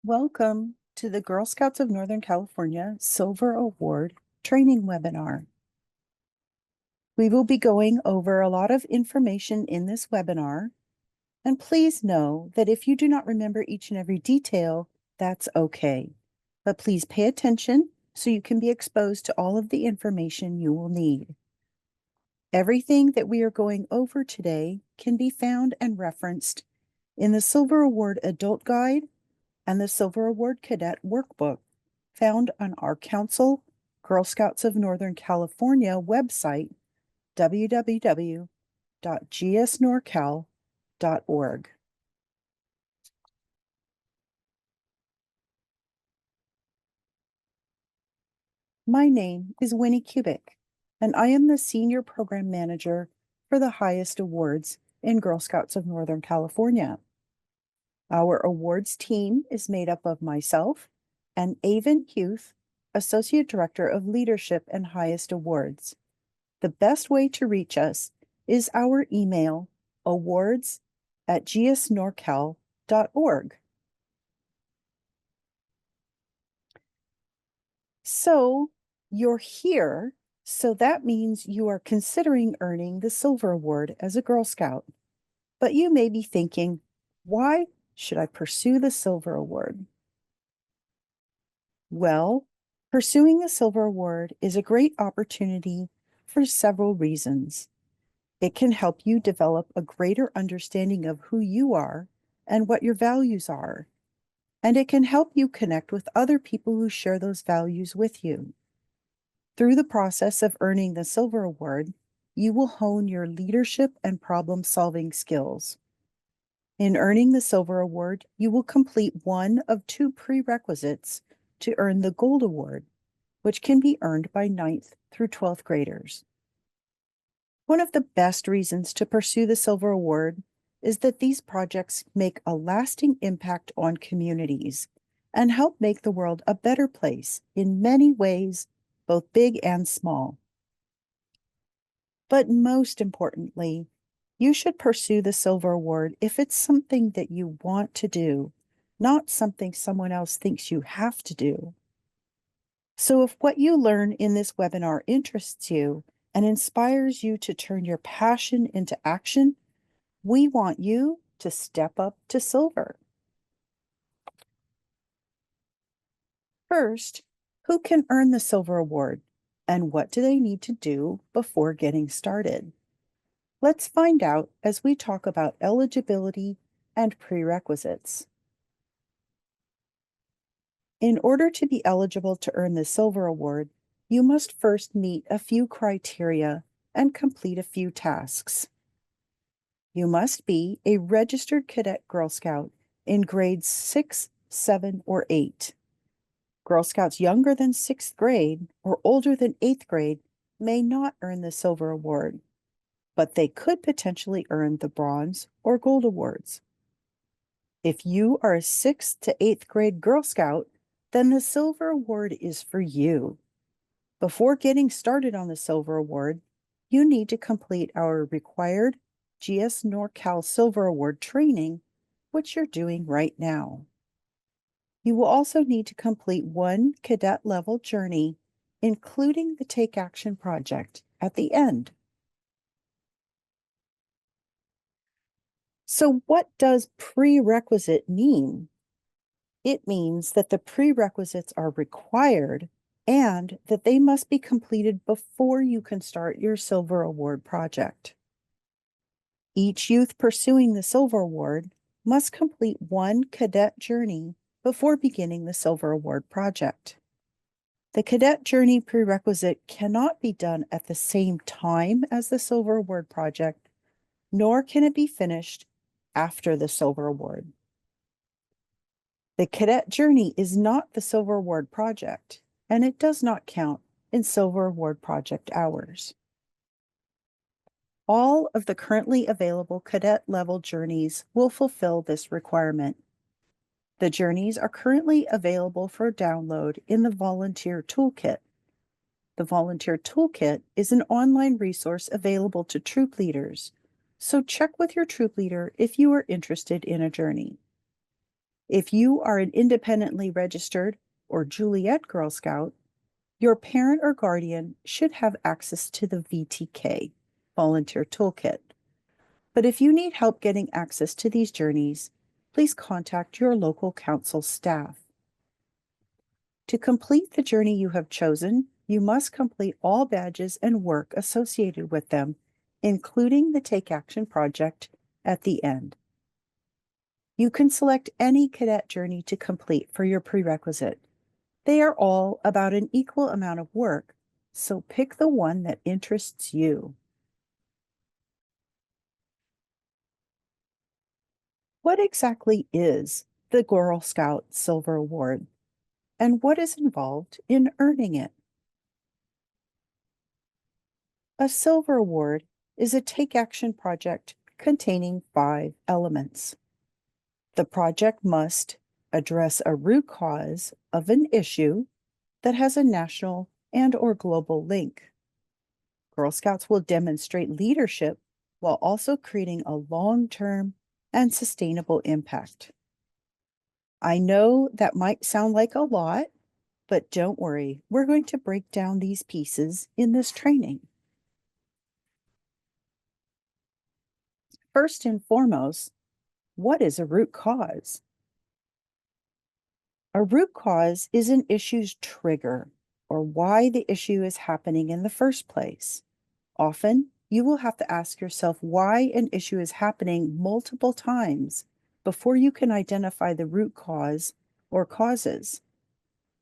Welcome to the Girl Scouts of Northern California Silver Award training webinar. We will be going over a lot of information in this webinar, and please know that if you do not remember each and every detail, that's okay. But please pay attention so you can be exposed to all of the information you will need. Everything that we are going over today can be found and referenced in the Silver Award Adult Guide and the Silver Award Cadet Workbook found on our Council Girl Scouts of Northern California website, www.GSNorCal.org. My name is Winnie Kubik, and I am the Senior Program Manager for the highest awards in Girl Scouts of Northern California. Our awards team is made up of myself and Avon Huth, Associate Director of Leadership and Highest Awards. The best way to reach us is our email, awards@gsnorcal.org. So you're here, so that means you are considering earning the Silver Award as a Girl Scout. But you may be thinking, why should I pursue the Silver Award? Well, pursuing the Silver Award is a great opportunity for several reasons. It can help you develop a greater understanding of who you are and what your values are. And it can help you connect with other people who share those values with you. Through the process of earning the Silver Award, you will hone your leadership and problem-solving skills. In earning the Silver Award, you will complete one of two prerequisites to earn the Gold Award, which can be earned by 9th through 12th graders. One of the best reasons to pursue the Silver Award is that these projects make a lasting impact on communities and help make the world a better place in many ways, both big and small. But most importantly, you should pursue the Silver Award if it's something that you want to do, not something someone else thinks you have to do. So if what you learn in this webinar interests you and inspires you to turn your passion into action, we want you to step up to silver. First, who can earn the Silver Award and what do they need to do before getting started? Let's find out as we talk about eligibility and prerequisites. In order to be eligible to earn the Silver Award, you must first meet a few criteria and complete a few tasks. You must be a registered cadet Girl Scout in grades 6, 7, or 8. Girl Scouts younger than 6th grade or older than 8th grade may not earn the Silver Award, but they could potentially earn the Bronze or Gold Awards. If you are a 6th to 8th grade Girl Scout, then the Silver Award is for you. Before getting started on the Silver Award, you need to complete our required GSNorCal Silver Award training, which you're doing right now. You will also need to complete one cadet level journey, including the Take Action project at the end. So what does prerequisite mean? It means that the prerequisites are required and that they must be completed before you can start your Silver Award project. Each youth pursuing the Silver Award must complete one cadet journey before beginning the Silver Award project. The cadet journey prerequisite cannot be done at the same time as the Silver Award project, nor can it be finished after the Silver Award. The cadet journey is not the Silver Award project, and it does not count in Silver Award project hours. All of the currently available cadet level journeys will fulfill this requirement. The journeys are currently available for download in the Volunteer Toolkit. The Volunteer Toolkit is an online resource available to troop leaders, so check with your troop leader if you are interested in a journey. If you are an independently registered or Juliet Girl Scout, your parent or guardian should have access to the VTK, Volunteer Toolkit. But if you need help getting access to these journeys, please contact your local council staff. To complete the journey you have chosen, you must complete all badges and work associated with them, including the Take Action project at the end. You can select any cadet journey to complete for your prerequisite. They are all about an equal amount of work, so pick the one that interests you. What exactly is the Girl Scout Silver Award, and what is involved in earning it? A Silver Award is a Take Action project containing 5 elements. The project must address a root cause of an issue that has a national and/or global link. Girl Scouts will demonstrate leadership while also creating a long-term and sustainable impact. I know that might sound like a lot, but don't worry, we're going to break down these pieces in this training. First and foremost, what is a root cause? A root cause is an issue's trigger, or why the issue is happening in the first place. Often, you will have to ask yourself why an issue is happening multiple times before you can identify the root cause or causes.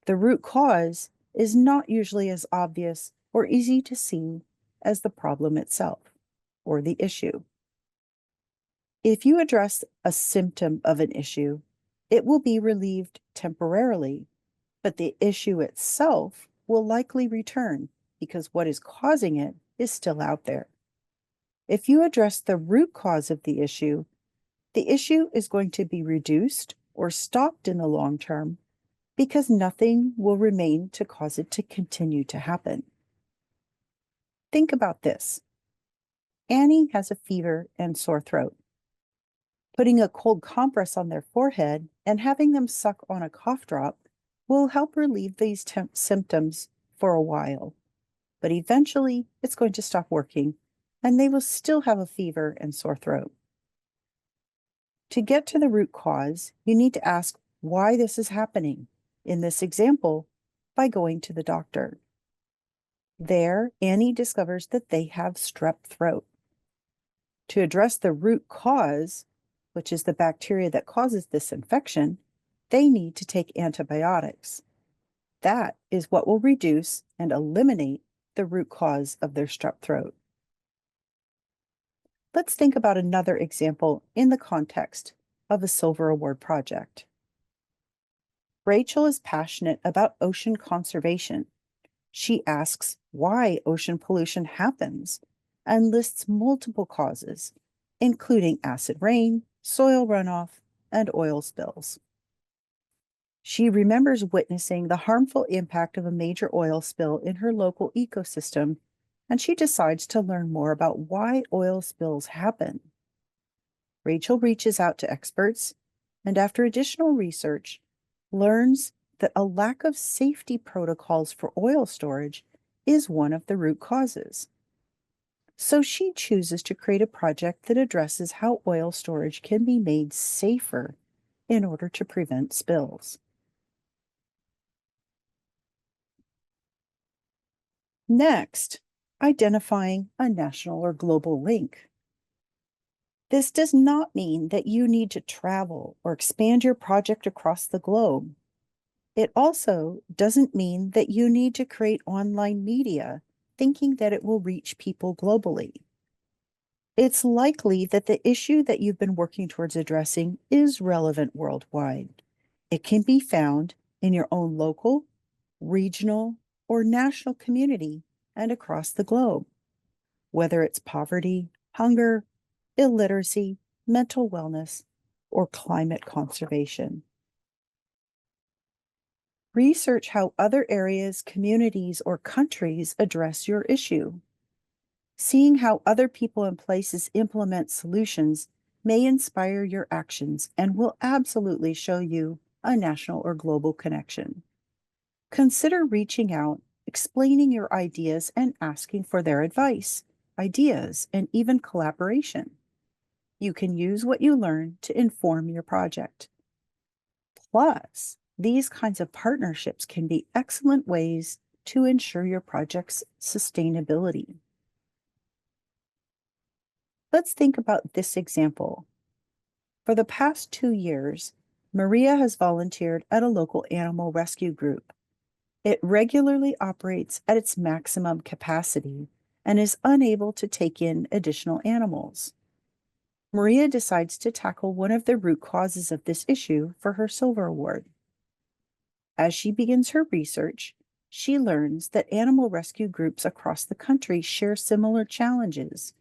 The root cause is not usually as obvious or easy to see as the problem itself or the issue. If you address a symptom of an issue, it will be relieved temporarily, but the issue itself will likely return because what is causing it is still out there. If you address the root cause of the issue is going to be reduced or stopped in the long term because nothing will remain to cause it to continue to happen. Think about this. Annie has a fever and sore throat. Putting a cold compress on their forehead and having them suck on a cough drop will help relieve these symptoms for a while. But eventually, it's going to stop working, and they will still have a fever and sore throat. To get to the root cause, you need to ask why this is happening. In this example, by going to the doctor. There, Annie discovers that they have strep throat. To address the root cause, which is the bacteria that causes this infection, they need to take antibiotics. That is what will reduce and eliminate the root cause of their strep throat. Let's think about another example in the context of a Silver Award project. Rachel is passionate about ocean conservation. She asks why ocean pollution happens and lists multiple causes, including acid rain, soil runoff, and oil spills. She remembers witnessing the harmful impact of a major oil spill in her local ecosystem, and she decides to learn more about why oil spills happen. Rachel reaches out to experts, and after additional research, learns that a lack of safety protocols for oil storage is one of the root causes. So she chooses to create a project that addresses how oil storage can be made safer in order to prevent spills. Next, identifying a national or global link. This does not mean that you need to travel or expand your project across the globe. It also doesn't mean that you need to create online media thinking that it will reach people globally. It's likely that the issue that you've been working towards addressing is relevant worldwide. It can be found in your own local, regional, or national community and across the globe, whether it's poverty, hunger, illiteracy, mental wellness, or climate conservation. Research how other areas, communities, or countries address your issue. Seeing how other people and places implement solutions may inspire your actions and will absolutely show you a national or global connection. Consider reaching out, explaining your ideas, and asking for their advice, ideas, and even collaboration. You can use what you learn to inform your project. Plus, these kinds of partnerships can be excellent ways to ensure your project's sustainability. Let's think about this example. For the past 2 years, Maria has volunteered at a local animal rescue group. It regularly operates at its maximum capacity and is unable to take in additional animals. Maria decides to tackle one of the root causes of this issue for her Silver Award. As she begins her research, she learns that animal rescue groups across the country share similar challenges,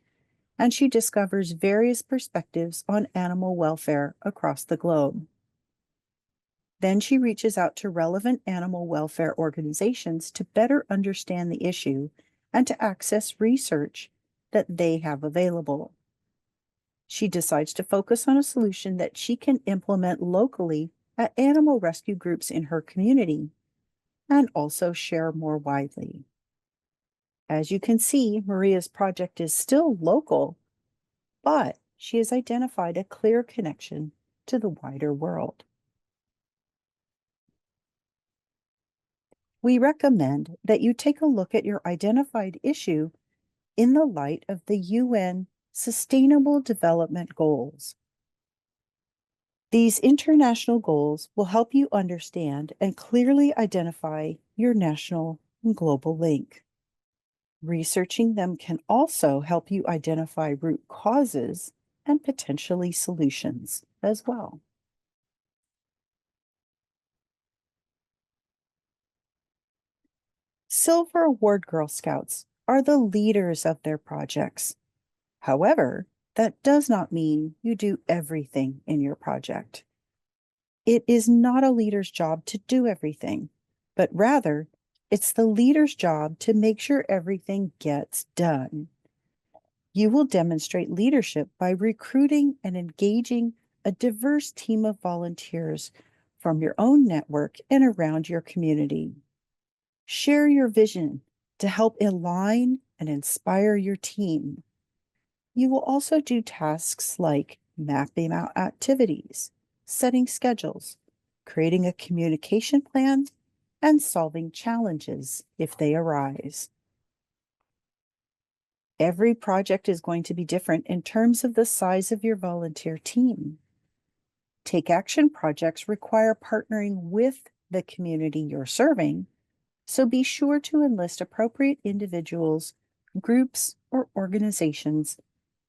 and she discovers various perspectives on animal welfare across the globe. Then she reaches out to relevant animal welfare organizations to better understand the issue and to access research that they have available. She decides to focus on a solution that she can implement locally at animal rescue groups in her community and also share more widely. As you can see, Maria's project is still local, but she has identified a clear connection to the wider world. We recommend that you take a look at your identified issue in the light of the UN Sustainable Development Goals. These international goals will help you understand and clearly identify your national and global link. Researching them can also help you identify root causes and potentially solutions as well. Silver Award Girl Scouts are the leaders of their projects. However, that does not mean you do everything in your project. It is not a leader's job to do everything, but rather, it's the leader's job to make sure everything gets done. You will demonstrate leadership by recruiting and engaging a diverse team of volunteers from your own network and around your community. Share your vision to help align and inspire your team. You will also do tasks like mapping out activities, setting schedules, creating a communication plan, and solving challenges if they arise. Every project is going to be different in terms of the size of your volunteer team. Take action projects require partnering with the community you're serving, so be sure to enlist appropriate individuals, groups, or organizations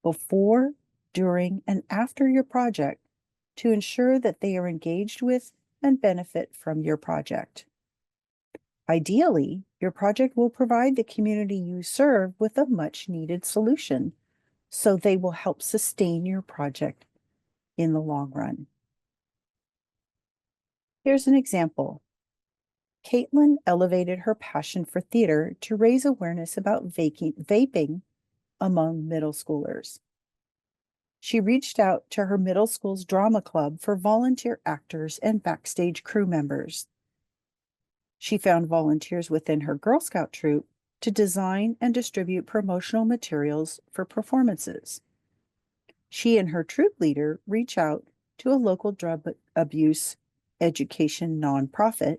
before, during, and after your project to ensure that they are engaged with and benefit from your project. Ideally, your project will provide the community you serve with a much-needed solution, so they will help sustain your project in the long run. Here's an example. Caitlin elevated her passion for theater to raise awareness about vaping among middle schoolers. She reached out to her middle school's drama club for volunteer actors and backstage crew members. She found volunteers within her Girl Scout troop to design and distribute promotional materials for performances. She and her troop leader reach out to a local drug abuse education nonprofit,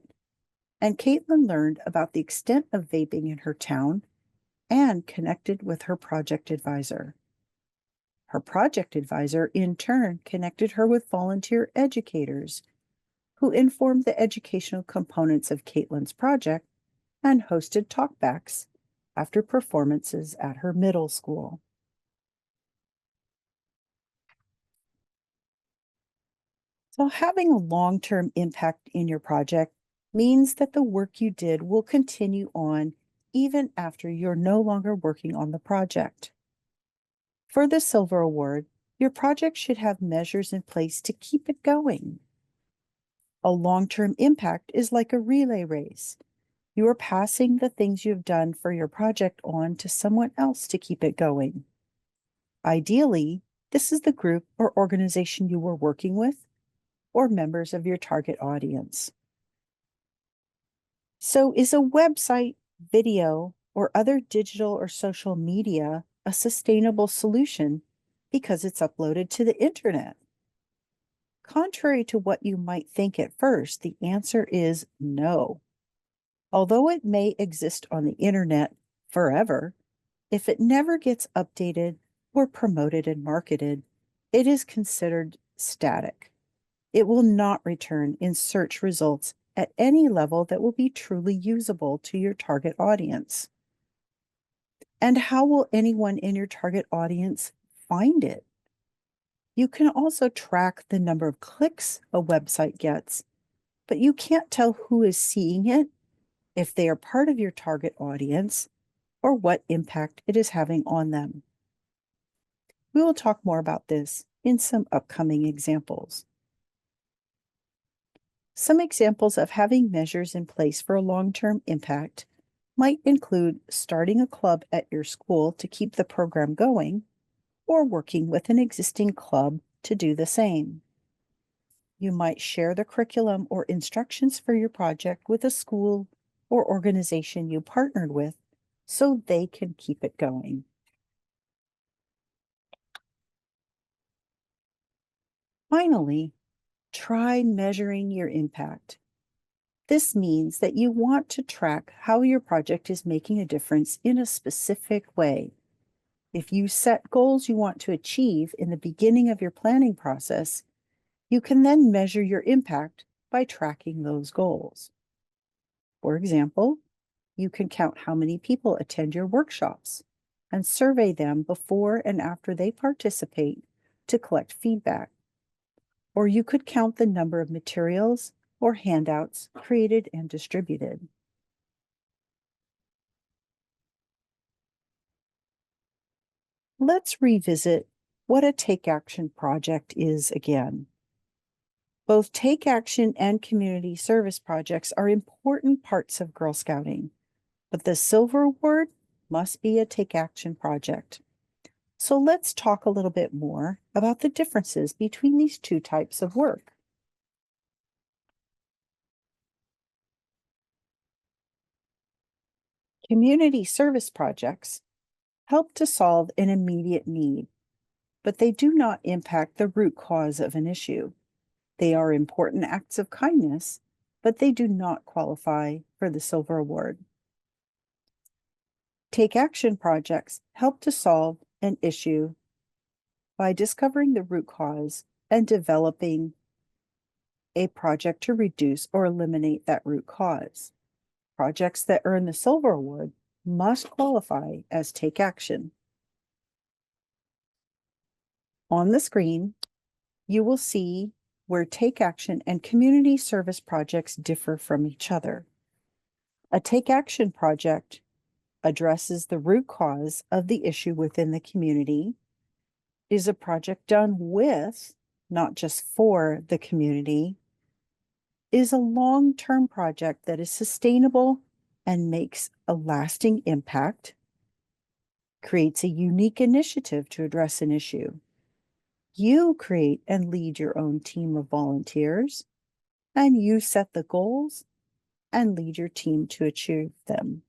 and Caitlin learned about the extent of vaping in her town and connected with her project advisor. Her project advisor, in turn, connected her with volunteer educators who informed the educational components of Caitlin's project and hosted talkbacks after performances at her middle school. So having a long-term impact in your project means that the work you did will continue on even after you're no longer working on the project. For the Silver Award, your project should have measures in place to keep it going. A long-term impact is like a relay race. You are passing the things you've done for your project on to someone else to keep it going. Ideally, This is the group or organization you were working with or members of your target audience. So, is a website, video, or other digital or social media a sustainable solution because it's uploaded to the internet? Contrary to what you might think at first, the answer is no. Although it may exist on the internet forever, if it never gets updated or promoted and marketed, it is considered static. It will not return in search results at any level that will be truly usable to your target audience. And how will anyone in your target audience find it? You can also track the number of clicks a website gets, but you can't tell who is seeing it, if they are part of your target audience, or what impact it is having on them. We will talk more about this in some upcoming examples. Some examples of having measures in place for a long-term impact might include starting a club at your school to keep the program going, or working with an existing club to do the same. You might share the curriculum or instructions for your project with a school or organization you partnered with so they can keep it going. Finally, try measuring your impact. This means that you want to track how your project is making a difference in a specific way. If you set goals you want to achieve in the beginning of your planning process, you can then measure your impact by tracking those goals. For example, you can count how many people attend your workshops and survey them before and after they participate to collect feedback. Or you could count the number of materials or handouts created and distributed. Let's revisit what a Take Action project is again. Both Take Action and community service projects are important parts of Girl Scouting, but the Silver Award must be a Take Action project. So let's talk a little bit more about the differences between these two types of work. Community service projects help to solve an immediate need, but they do not impact the root cause of an issue. They are important acts of kindness, but they do not qualify for the Silver Award. Take Action projects help to solve an issue by discovering the root cause and developing a project to reduce or eliminate that root cause. Projects that earn the Silver Award must qualify as Take Action. On the screen, you will see where Take Action and community service projects differ from each other. A Take Action project addresses the root cause of the issue within the community, is a project done with, not just for, the community, is a long-term project that is sustainable and makes a lasting impact, creates a unique initiative to address an issue. You create and lead your own team of volunteers, and you set the goals and lead your team to achieve them.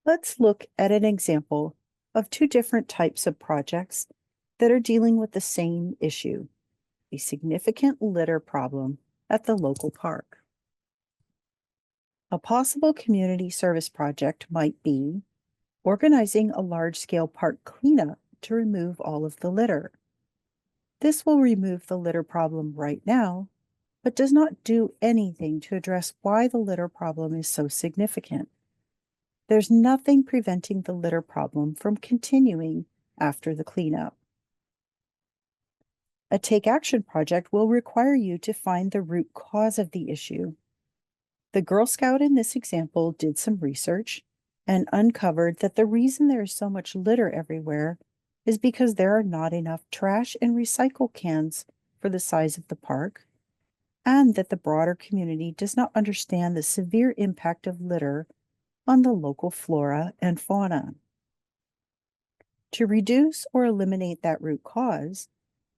Let's look at an example of two different types of projects that are dealing with the same issue, a significant litter problem at the local park. A possible community service project might be organizing a large-scale park cleanup to remove all of the litter. This will remove the litter problem right now, but does not do anything to address why the litter problem is so significant. There's nothing preventing the litter problem from continuing after the cleanup. A Take Action project will require you to find the root cause of the issue. The Girl Scout in this example did some research and uncovered that the reason there is so much litter everywhere is because there are not enough trash and recycle cans for the size of the park, and that the broader community does not understand the severe impact of litter on the local flora and fauna. To reduce or eliminate that root cause,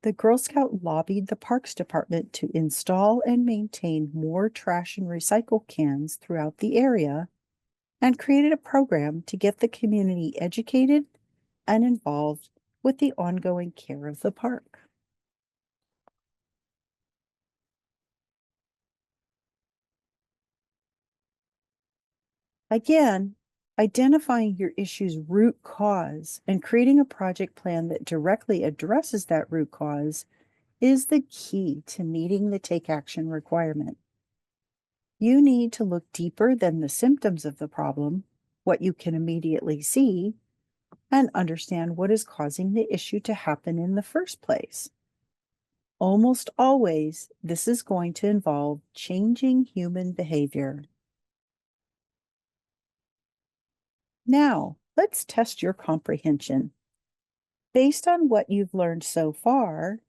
the Girl Scout lobbied the Parks Department to install and maintain more trash and recycle cans throughout the area and created a program to get the community educated and involved with the ongoing care of the park. Again, identifying your issue's root cause and creating a project plan that directly addresses that root cause is the key to meeting the take action requirement. You need to look deeper than the symptoms of the problem, what you can immediately see, and understand what is causing the issue to happen in the first place. Almost always, this is going to involve changing human behavior. Now, let's test your comprehension. Based on what you've learned so far,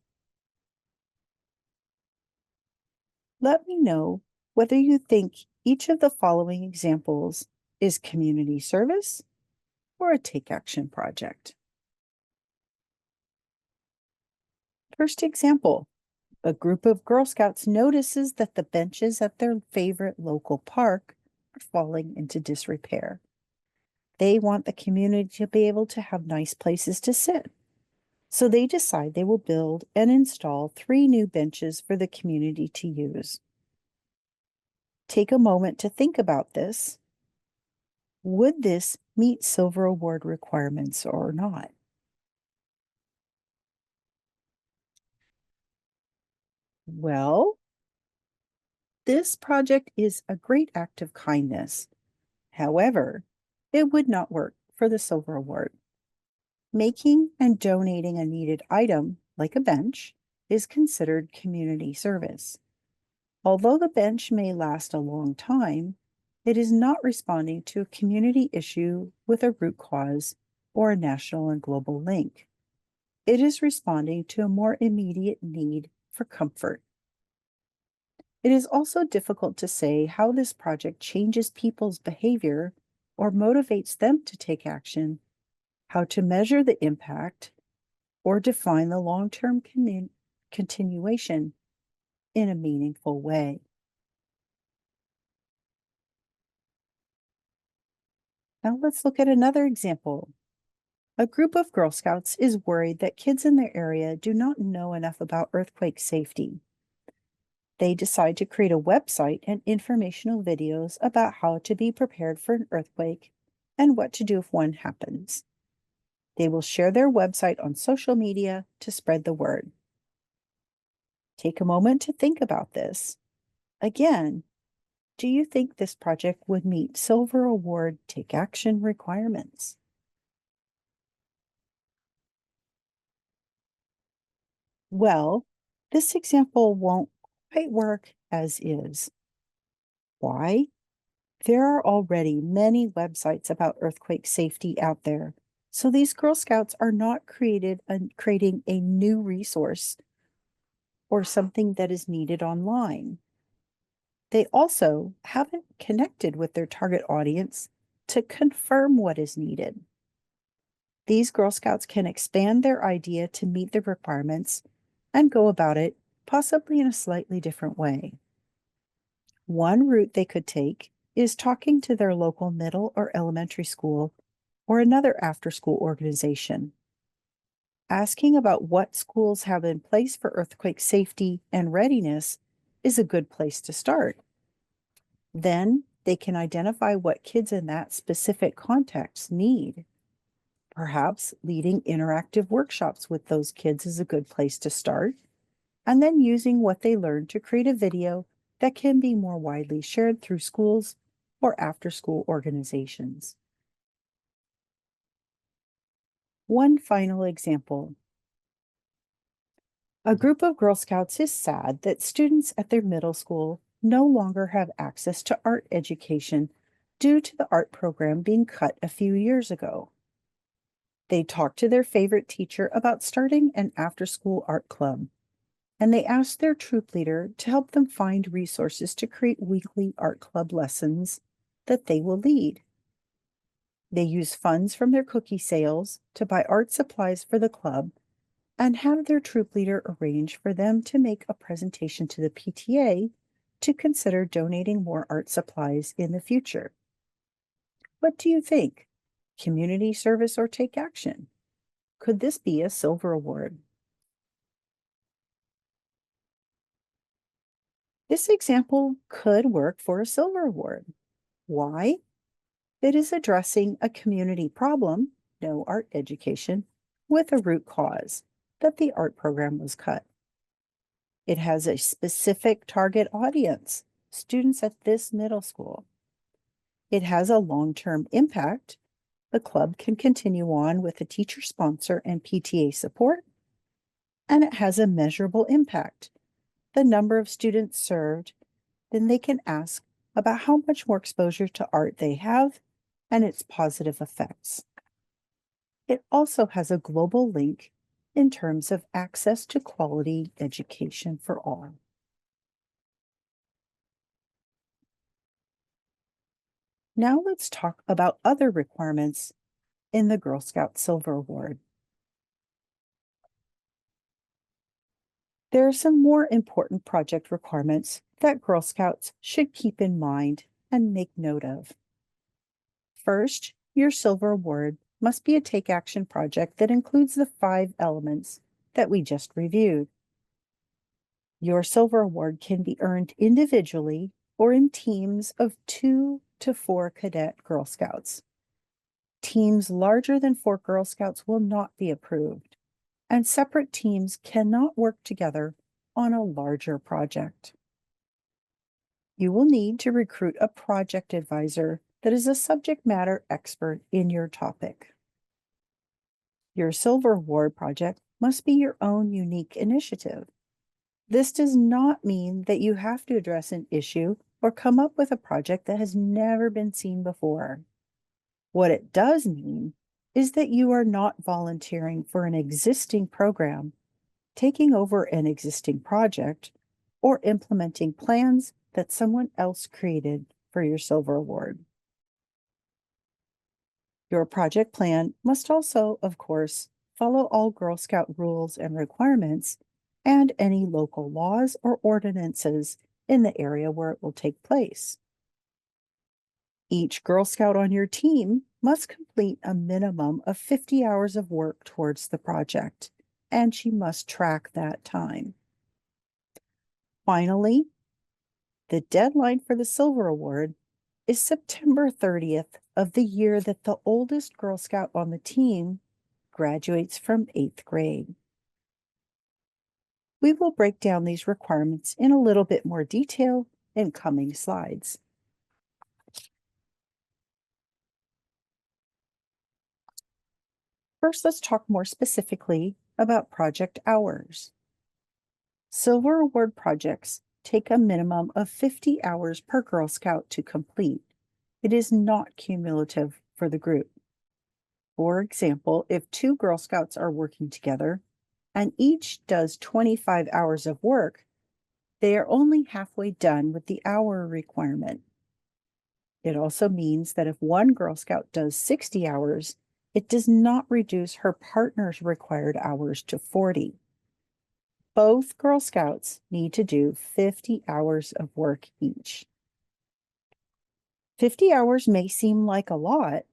let me know whether you think each of the following examples is community service or a take action project. First example, a group of Girl Scouts notices that the benches at their favorite local park are falling into disrepair. They want the community to be able to have nice places to sit. So they decide they will build and install 3 new benches for the community to use. Take a moment to think about this. Would this meet Silver Award requirements or not? Well, this project is a great act of kindness. However, it would not work for the Silver Award. Making and donating a needed item, like a bench, is considered community service. Although the bench may last a long time, it is not responding to a community issue with a root cause or a national and global link. It is responding to a more immediate need for comfort. It is also difficult to say how this project changes people's behavior or motivates them to take action, how to measure the impact, or define the long-term continuation in a meaningful way. Now let's look at another example. A group of Girl Scouts is worried that kids in their area do not know enough about earthquake safety. They decide to create a website and informational videos about how to be prepared for an earthquake and what to do if one happens. They will share their website on social media to spread the word. Take a moment to think about this. Again, do you think this project would meet Silver Award Take Action requirements? Well, this example won't quite work as is. Why? There are already many websites about earthquake safety out there, so these Girl Scouts are not creating a new resource or something that is needed online. They also haven't connected with their target audience to confirm what is needed. These Girl Scouts can expand their idea to meet the requirements and go about it possibly in a slightly different way. One route they could take is talking to their local middle or elementary school or another after-school organization. Asking about what schools have in place for earthquake safety and readiness is a good place to start. Then they can identify what kids in that specific context need. Perhaps leading interactive workshops with those kids is a good place to start, and then using what they learned to create a video that can be more widely shared through schools or after-school organizations. One final example. A group of Girl Scouts is sad that students at their middle school no longer have access to art education due to the art program being cut a few years ago. They talked to their favorite teacher about starting an after-school art club, and they asked their troop leader to help them find resources to create weekly art club lessons that they will lead. They use funds from their cookie sales to buy art supplies for the club and have their troop leader arrange for them to make a presentation to the PTA to consider donating more art supplies in the future. What do you think? Community service or take action? Could this be a silver award? This example could work for a silver award. Why? It is addressing a community problem, no art education, with a root cause that the art program was cut. It has a specific target audience, students at this middle school. It has a long-term impact. The club can continue on with the teacher sponsor and PTA support, and it has a measurable impact. The number of students served, then they can ask about how much more exposure to art they have and its positive effects. It also has a global link in terms of access to quality education for all. Now let's talk about other requirements in the Girl Scout Silver Award. There are some more important project requirements that Girl Scouts should keep in mind and make note of. First, your Silver Award must be a take action project that includes the 5 elements that we just reviewed. Your Silver Award can be earned individually or in teams of 2 to 4 cadet Girl Scouts. Teams larger than 4 Girl Scouts will not be approved, and separate teams cannot work together on a larger project. You will need to recruit a project advisor that is a subject matter expert in your topic. Your Silver Award project must be your own unique initiative. This does not mean that you have to address an issue or come up with a project that has never been seen before. What it does mean is that you are not volunteering for an existing program, taking over an existing project, or implementing plans that someone else created for your Silver Award. Your project plan must also, of course, follow all Girl Scout rules and requirements and any local laws or ordinances in the area where it will take place. Each Girl Scout on your team must complete a minimum of 50 hours of work towards the project, and she must track that time. Finally, the deadline for the Silver Award is September 30th of the year that the oldest Girl Scout on the team graduates from 8th grade. We will break down these requirements in a little bit more detail in coming slides. First, let's talk more specifically about project hours. Silver Award projects take a minimum of 50 hours per Girl Scout to complete. It is not cumulative for the group. For example, if 2 Girl Scouts are working together and each does 25 hours of work, they are only halfway done with the hour requirement. It also means that if one Girl Scout does 60 hours, it does not reduce her partner's required hours to 40. Both Girl Scouts need to do 50 hours of work each. 50 hours may seem like a lot,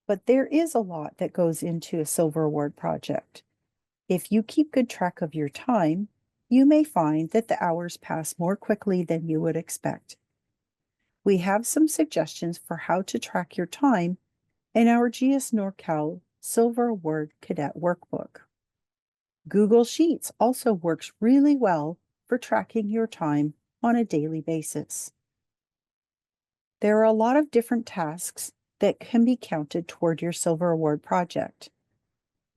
but there is a lot that goes into a Silver Award project. If you keep good track of your time, you may find that the hours pass more quickly than you would expect. We have some suggestions for how to track your time in our GSNorCal Silver Award Cadet Workbook. Google Sheets also works really well for tracking your time on a daily basis. There are a lot of different tasks that can be counted toward your Silver Award project.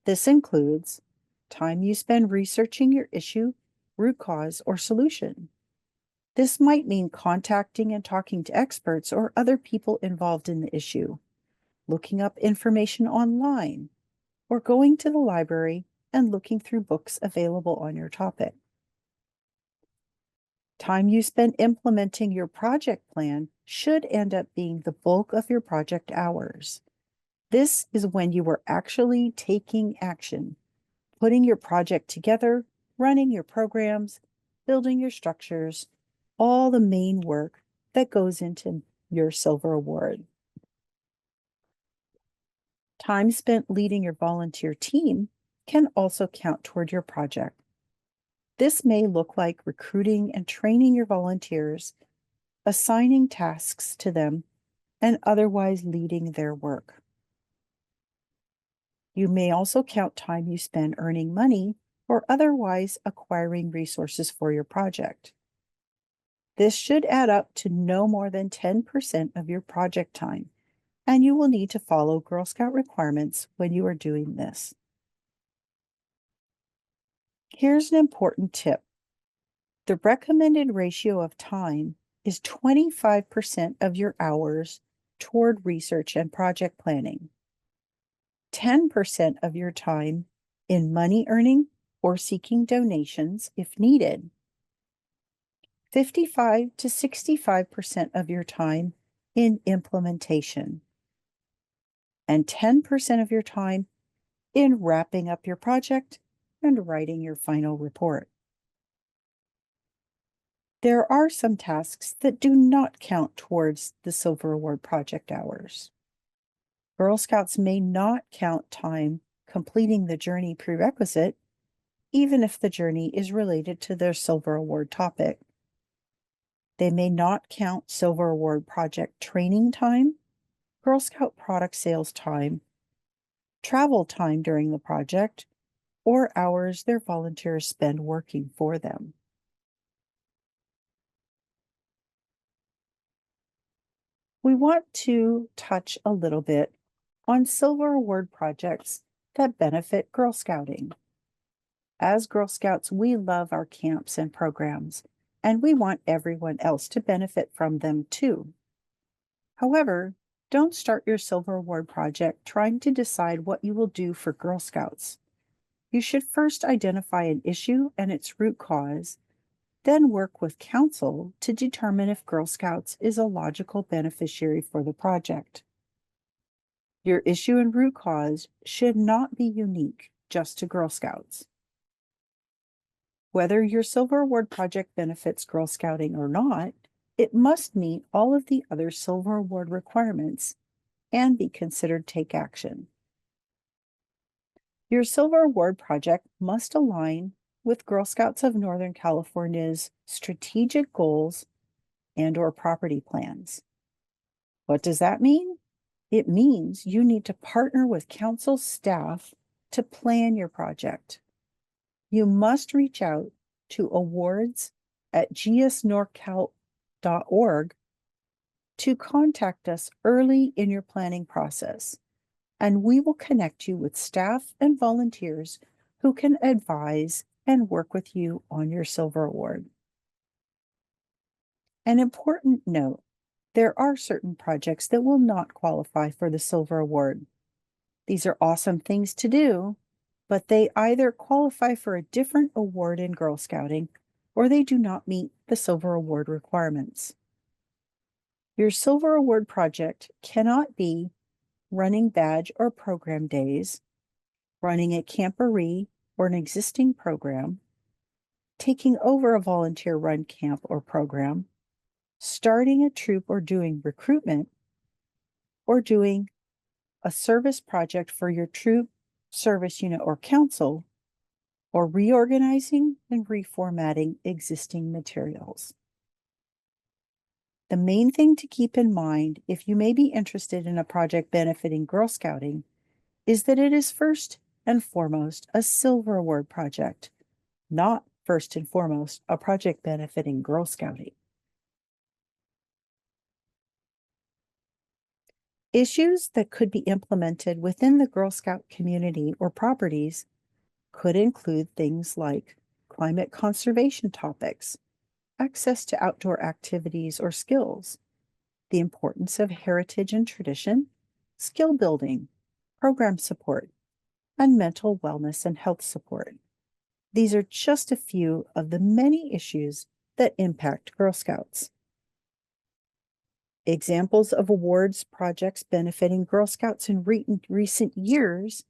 This includes time you spend researching your issue, root cause, or solution. This might mean contacting and talking to experts or other people involved in the issue, looking up information online, or going to the library and looking through books available on your topic. Time you spend implementing your project plan should end up being the bulk of your project hours. This is when you are actually taking action, putting your project together, running your programs, building your structures, all the main work that goes into your silver award. Time spent leading your volunteer team can also count toward your project. This may look like recruiting and training your volunteers, assigning tasks to them, and otherwise leading their work. You may also count time you spend earning money or otherwise acquiring resources for your project. This should add up to no more than 10% of your project time, and you will need to follow Girl Scout requirements when you are doing this. Here's an important tip. The recommended ratio of time is 25% of your hours toward research and project planning, 10% of your time in money earning or seeking donations if needed, 55 to 65% of your time in implementation, and 10% of your time in wrapping up your project and writing your final report. There are some tasks that do not count towards the Silver Award project hours. Girl Scouts may not count time completing the journey prerequisite, even if the journey is related to their Silver Award topic. They may not count Silver Award project training time, Girl Scout product sales time, travel time during the project, or hours their volunteers spend working for them. We want to touch a little bit on Silver Award projects that benefit Girl Scouting. As Girl Scouts, we love our camps and programs, and we want everyone else to benefit from them too. However, don't start your Silver Award project trying to decide what you will do for Girl Scouts. You should first identify an issue and its root cause, then work with council to determine if Girl Scouts is a logical beneficiary for the project. Your issue and root cause should not be unique just to Girl Scouts. Whether your Silver Award project benefits Girl Scouting or not, it must meet all of the other Silver Award requirements and be considered take action. Your Silver Award project must align with Girl Scouts of Northern California's strategic goals and/or property plans. What does that mean? It means you need to partner with council staff to plan your project. You must reach out to awards@gsnorcal.org to contact us early in your planning process, and we will connect you with staff and volunteers who can advise and work with you on your Silver Award. An important note, there are certain projects that will not qualify for the Silver Award. These are awesome things to do, but they either qualify for a different award in Girl Scouting or they do not meet the Silver Award requirements. Your Silver Award project cannot be running badge or program days, running a camporee or an existing program, taking over a volunteer-run camp or program, starting a troop or doing recruitment, or doing a service project for your troop, service unit, or council, or reorganizing and reformatting existing materials. The main thing to keep in mind if you may be interested in a project benefiting Girl Scouting is that it is first and foremost a Silver Award project, not first and foremost a project benefiting Girl Scouting. Issues that could be implemented within the Girl Scout community or properties could include things like climate conservation topics, access to outdoor activities or skills, the importance of heritage and tradition, skill building, program support, and mental wellness and health support. These are just a few of the many issues that impact Girl Scouts. Examples of awards projects benefiting Girl Scouts in recent years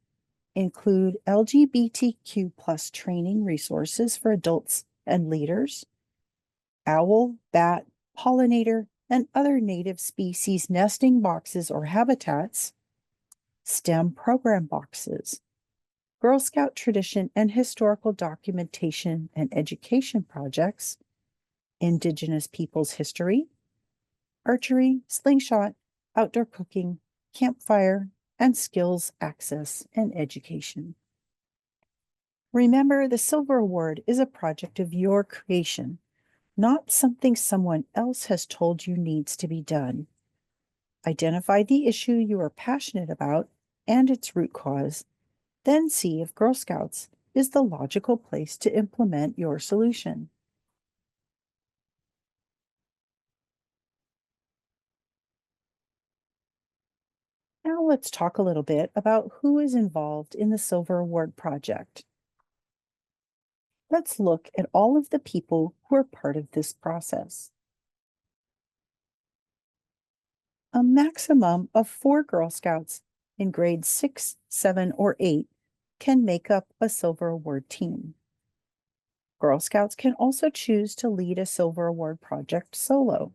include LGBTQ plus training resources for adults and leaders, owl, bat, pollinator, and other native species nesting boxes or habitats, STEM program boxes, Girl Scout tradition and historical documentation and education projects, Indigenous peoples history, archery, slingshot, outdoor cooking, campfire, and skills access and education. Remember, the Silver Award is a project of your creation, not something someone else has told you needs to be done. Identify the issue you are passionate about and its root cause, then see if Girl Scouts is the logical place to implement your solution. Now let's talk a little bit about who is involved in the Silver Award project. Let's look at all of the people who are part of this process. A maximum of 4 Girl Scouts in grades 6, 7, or 8 can make up a Silver Award team. Girl Scouts can also choose to lead a Silver Award project solo.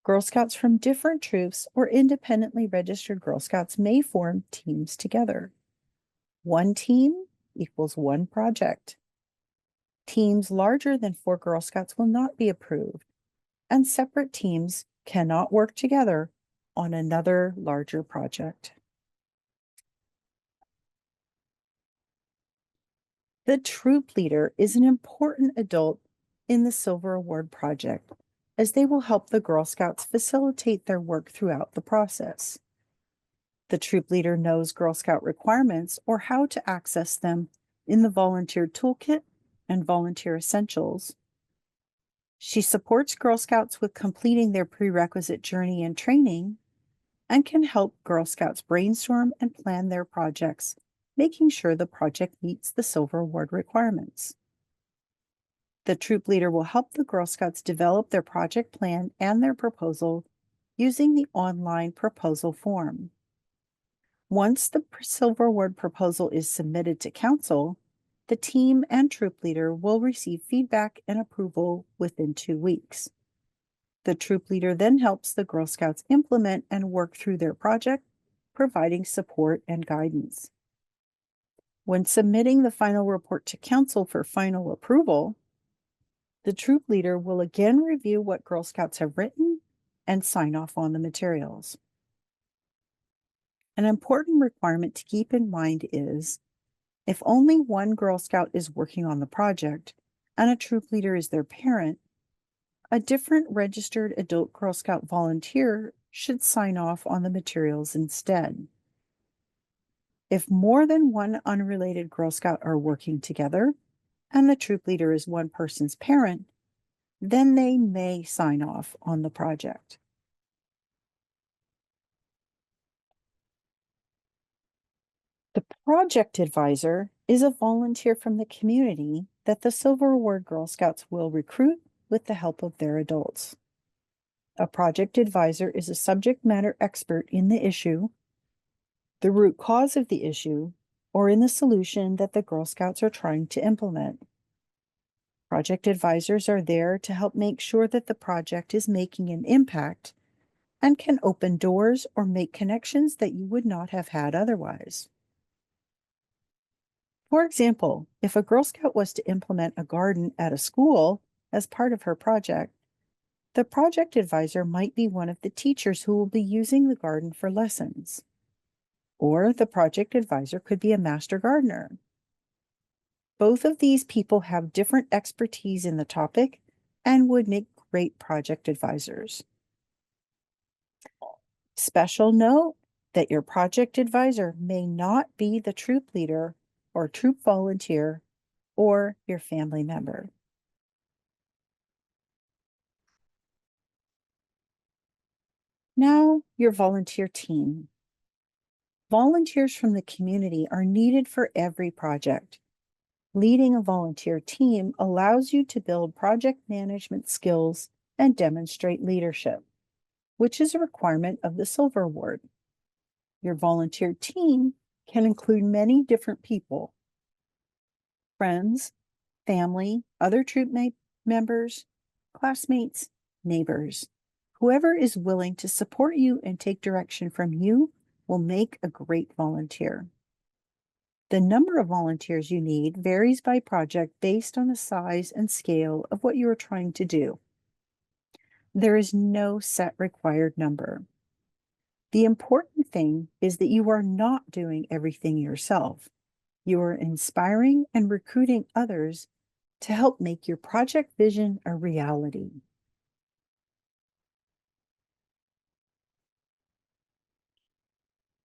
Girl Scouts from different troops or independently registered Girl Scouts may form teams together. One team equals one project. Teams larger than 4 Girl Scouts will not be approved, and separate teams cannot work together on another larger project. The troop leader is an important adult in the Silver Award project, as they will help the Girl Scouts facilitate their work throughout the process. The troop leader knows Girl Scout requirements or how to access them in the volunteer toolkit and volunteer essentials. She supports Girl Scouts with completing their prerequisite journey and training, and can help Girl Scouts brainstorm and plan their projects, making sure the project meets the Silver Award requirements. The troop leader will help the Girl Scouts develop their project plan and their proposal using the online proposal form. Once the Silver Award proposal is submitted to council, the team and troop leader will receive feedback and approval within 2 weeks. The troop leader then helps the Girl Scouts implement and work through their project, providing support and guidance. When submitting the final report to council for final approval, the troop leader will again review what Girl Scouts have written and sign off on the materials. An important requirement to keep in mind is, if only one Girl Scout is working on the project and a troop leader is their parent, a different registered adult Girl Scout volunteer should sign off on the materials instead. If more than one unrelated Girl Scout are working together and the troop leader is one person's parent, then they may sign off on the project. The project advisor is a volunteer from the community that the Silver Award Girl Scouts will recruit with the help of their adults. A project advisor is a subject matter expert in the issue, the root cause of the issue, or in the solution that the Girl Scouts are trying to implement. Project advisors are there to help make sure that the project is making an impact and can open doors or make connections that you would not have had otherwise. For example, if a Girl Scout was to implement a garden at a school as part of her project, the project advisor might be one of the teachers who will be using the garden for lessons. Or the project advisor could be a master gardener. Both of these people have different expertise in the topic and would make great project advisors. Special note that your project advisor may not be the troop leader or troop volunteer or your family member. Now, your volunteer team. Volunteers from the community are needed for every project. Leading a volunteer team allows you to build project management skills and demonstrate leadership. which is a requirement of the Silver Award. Your volunteer team can include many different people: friends, family, other members, classmates, neighbors. Whoever is willing to support you and take direction from you will make a great volunteer. The number of volunteers you need varies by project based on the size and scale of what you are trying to do. There is no set required number. The important thing is that you are not doing everything yourself. You are inspiring and recruiting others to help make your project vision a reality.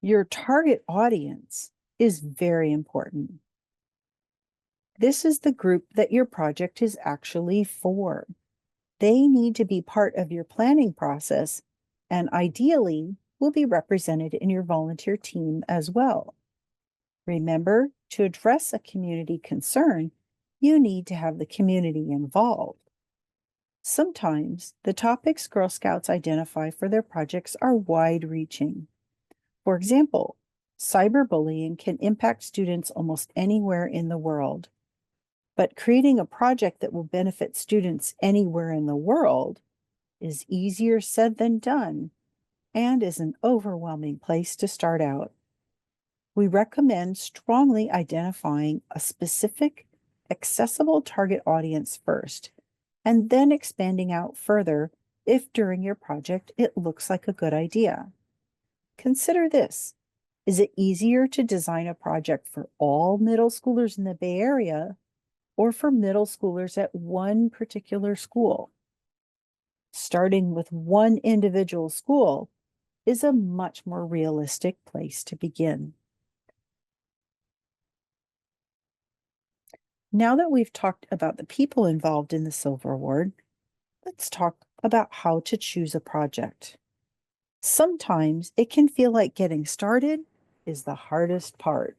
Your target audience is very important. This is the group that your project is actually for. They need to be part of your planning process and ideally will be represented in your volunteer team as well. Remember, to address a community concern, you need to have the community involved. Sometimes the topics Girl Scouts identify for their projects are wide-reaching. For example, cyberbullying can impact students almost anywhere in the world. But creating a project that will benefit students anywhere in the world is easier said than done and is an overwhelming place to start out. We recommend strongly identifying a specific, accessible target audience first, and then expanding out further if during your project it looks like a good idea. Consider this. Is it easier to design a project for all middle schoolers in the Bay Area or for middle schoolers at one particular school? Starting with one individual school is a much more realistic place to begin. Now that we've talked about the people involved in the Silver Award, let's talk about how to choose a project. Sometimes it can feel like getting started is the hardest part.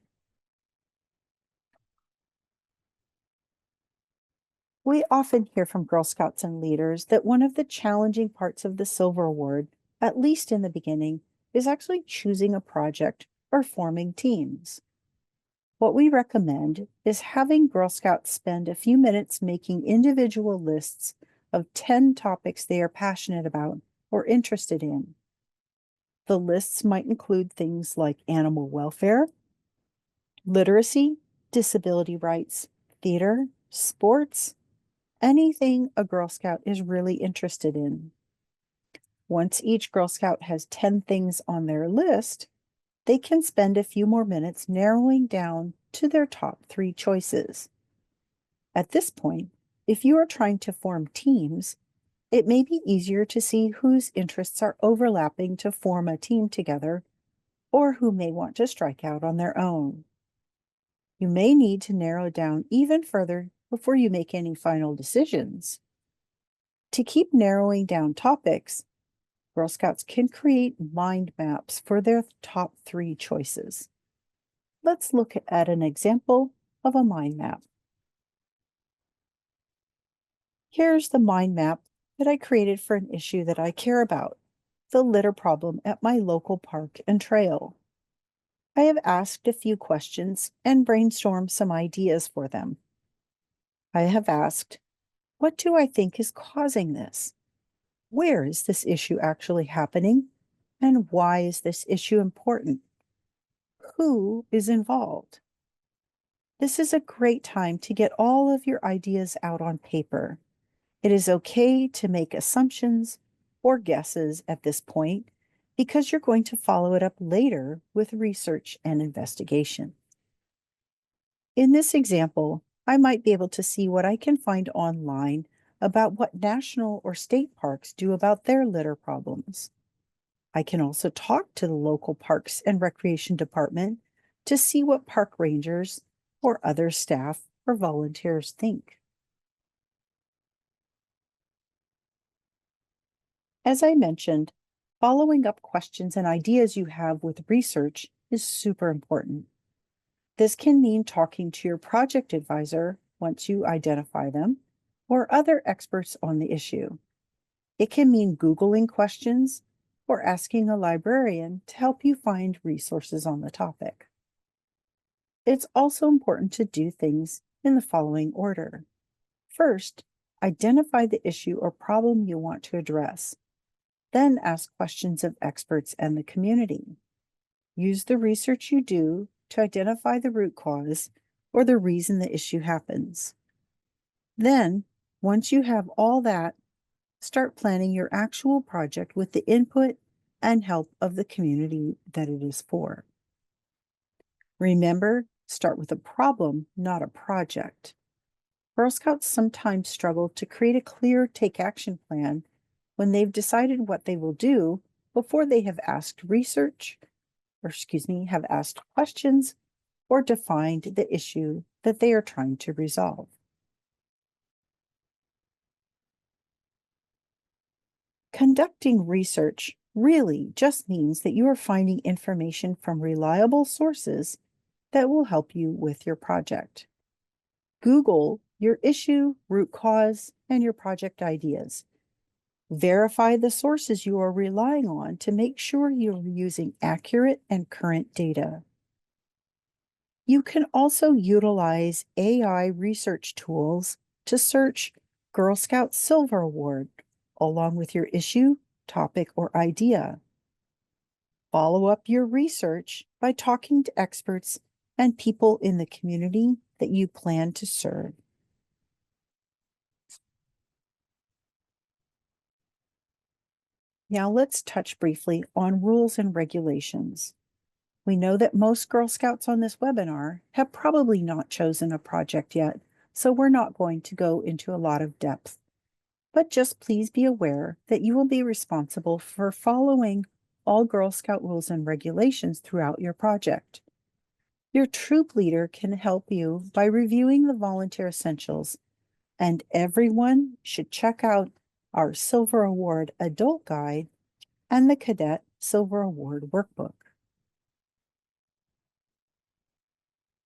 We often hear from Girl Scouts and leaders that one of the challenging parts of the Silver Award, at least in the beginning, is actually choosing a project or forming teams. What we recommend is having Girl Scouts spend a few minutes making individual lists of 10 topics they are passionate about or interested in. The lists might include things like animal welfare, literacy, disability rights, theater, sports, anything a Girl Scout is really interested in. Once each Girl Scout has 10 things on their list, they can spend a few more minutes narrowing down to their top 3 choices. At this point, if you are trying to form teams, it may be easier to see whose interests are overlapping to form a team together, or who may want to strike out on their own. You may need to narrow down even further before you make any final decisions. To keep narrowing down topics, Girl Scouts can create mind maps for their top 3 choices. Let's look at an example of a mind map. Here's the mind map that I created for an issue that I care about, the litter problem at my local park and trail. I have asked a few questions and brainstormed some ideas for them. I have asked, what do I think is causing this? Where is this issue actually happening? And why is this issue important? Who is involved? This is a great time to get all of your ideas out on paper. It is okay to make assumptions or guesses at this point because you're going to follow it up later with research and investigation. In this example, I might be able to see what I can find online about what national or state parks do about their litter problems. I can also talk to the local Parks and Recreation Department to see what park rangers or other staff or volunteers think. As I mentioned, following up questions and ideas you have with research is super important. This can mean talking to your project advisor once you identify them, or other experts on the issue. It can mean Googling questions or asking a librarian to help you find resources on the topic. It's also important to do things in the following order. First, identify the issue or problem you want to address. Then ask questions of experts and the community. Use the research you do to identify the root cause or the reason the issue happens. Then, once you have all that, start planning your actual project with the input and help of the community that it is for. Remember, start with a problem, not a project. Girl Scouts sometimes struggle to create a clear take action plan when they've decided what they will do before they have asked have asked questions or defined the issue that they are trying to resolve. Conducting research really just means that you are finding information from reliable sources that will help you with your project. Google your issue, root cause, and your project ideas. Verify the sources you are relying on to make sure you're using accurate and current data. You can also utilize AI research tools to search Girl Scout Silver Award along with your issue, topic, or idea. Follow up your research by talking to experts and people in the community that you plan to serve. Now let's touch briefly on rules and regulations. We know that most Girl Scouts on this webinar have probably not chosen a project yet, so we're not going to go into a lot of depth. But just please be aware that you will be responsible for following all Girl Scout rules and regulations throughout your project. Your troop leader can help you by reviewing the volunteer essentials, and everyone should check out our Silver Award Adult Guide and the Cadet Silver Award Workbook.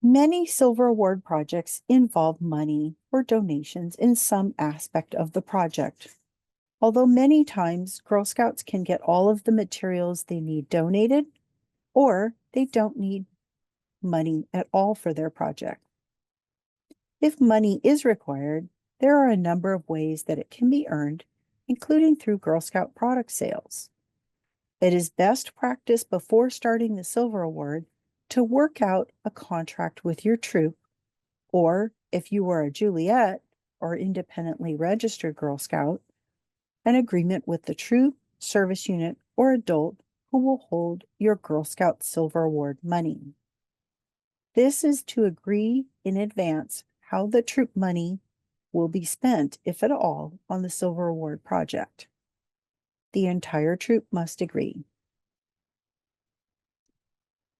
Many Silver Award projects involve money or donations in some aspect of the project. Although many times Girl Scouts can get all of the materials they need donated, or they don't need money at all for their project. If money is required, there are a number of ways that it can be earned, including through Girl Scout product sales. It is best practice before starting the Silver Award to work out a contract with your troop, or if you are a Juliet or independently registered Girl Scout, an agreement with the troop, service unit, or adult who will hold your Girl Scout Silver Award money. This is to agree in advance how the troop money will be spent, if at all, on the Silver Award project. The entire troop must agree.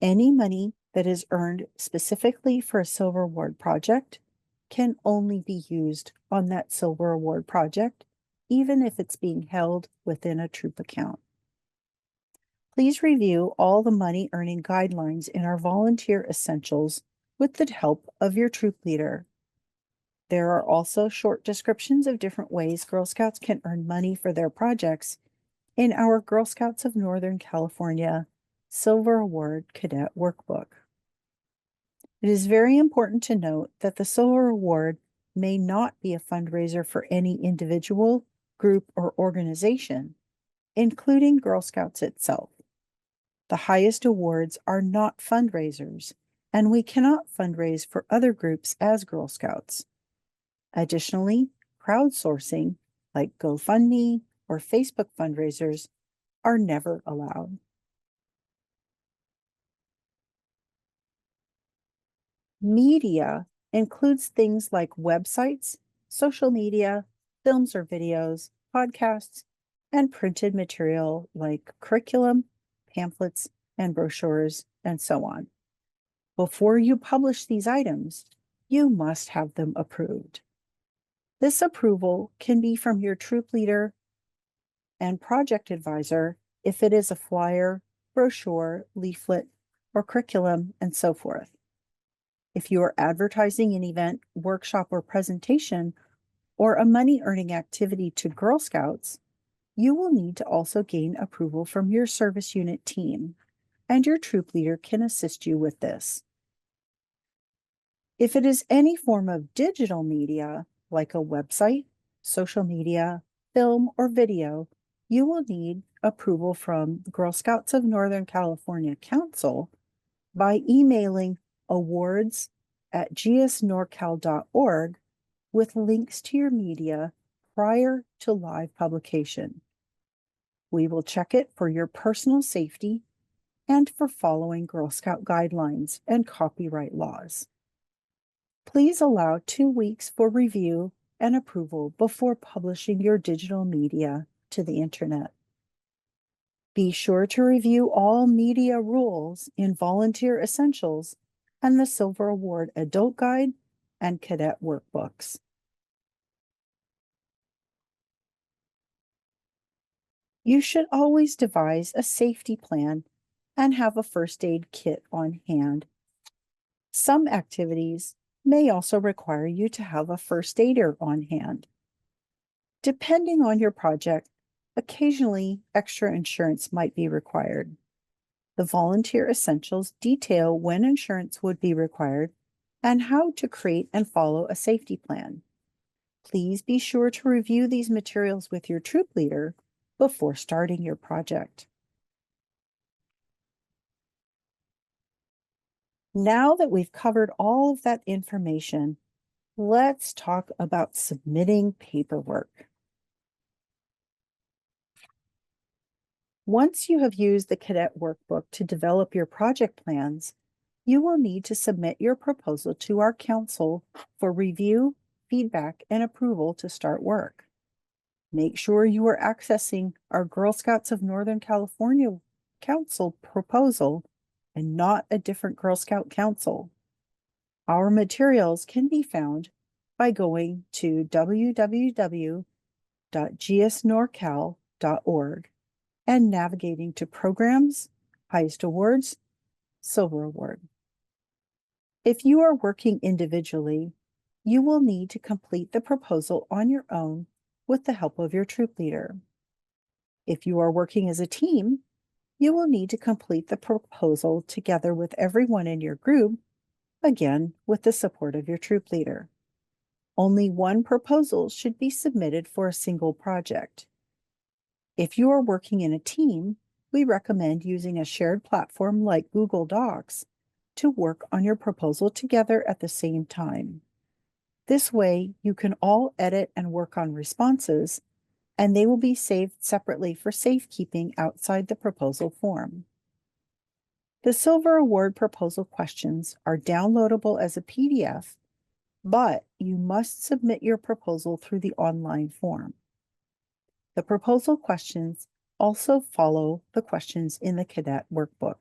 Any money that is earned specifically for a Silver Award project can only be used on that Silver Award project, even if it's being held within a troop account. Please review all the money earning guidelines in our volunteer essentials with the help of your troop leader. There are also short descriptions of different ways Girl Scouts can earn money for their projects in our Girl Scouts of Northern California Silver Award Cadet Workbook. It is very important to note that the Silver Award may not be a fundraiser for any individual, group, or organization, including Girl Scouts itself. The highest awards are not fundraisers, and we cannot fundraise for other groups as Girl Scouts. Additionally, crowdsourcing, like GoFundMe or Facebook fundraisers, are never allowed. Media includes things like websites, social media, films or videos, podcasts, and printed material like curriculum, pamphlets, and brochures, and so on. Before you publish these items, you must have them approved. This approval can be from your troop leader and project advisor if it is a flyer, brochure, leaflet, or curriculum, and so forth. If you are advertising an event, workshop, or presentation, or a money-earning activity to Girl Scouts, You will need to also gain approval from your service unit team, and your troop leader can assist you with this. If it is any form of digital media, like a website, social media, film, or video, you will need approval from the Girl Scouts of Northern California Council by emailing awards@gsnorcal.org with links to your media prior to live publication. We will check it for your personal safety and for following Girl Scout guidelines and copyright laws. Please allow 2 weeks for review and approval before publishing your digital media to the internet. Be sure to review all media rules in Volunteer Essentials and the Silver Award Adult Guide and Cadet Workbooks. You should always devise a safety plan and have a first aid kit on hand. Some activities may also require you to have a first aider on hand. Depending on your project, occasionally extra insurance might be required. The Volunteer Essentials detail when insurance would be required and how to create and follow a safety plan. Please be sure to review these materials with your troop leader before starting your project. Now that we've covered all of that information, let's talk about submitting paperwork. Once you have used the Cadet Workbook to develop your project plans, you will need to submit your proposal to our council for review, feedback, and approval to start work. Make sure you are accessing our Girl Scouts of Northern California Council proposal and not a different Girl Scout council. Our materials can be found by going to www.GSNorCal.org and navigating to Programs, Highest Awards, Silver Award. If you are working individually, you will need to complete the proposal on your own with the help of your troop leader. If you are working as a team, you will need to complete the proposal together with everyone in your group, again with the support of your troop leader. Only one proposal should be submitted for a single project. If you are working in a team, we recommend using a shared platform like Google Docs to work on your proposal together at the same time. This way, you can all edit and work on responses, and they will be saved separately for safekeeping outside the proposal form. The Silver Award proposal questions are downloadable as a PDF, but you must submit your proposal through the online form. The proposal questions also follow the questions in the Cadet Workbook.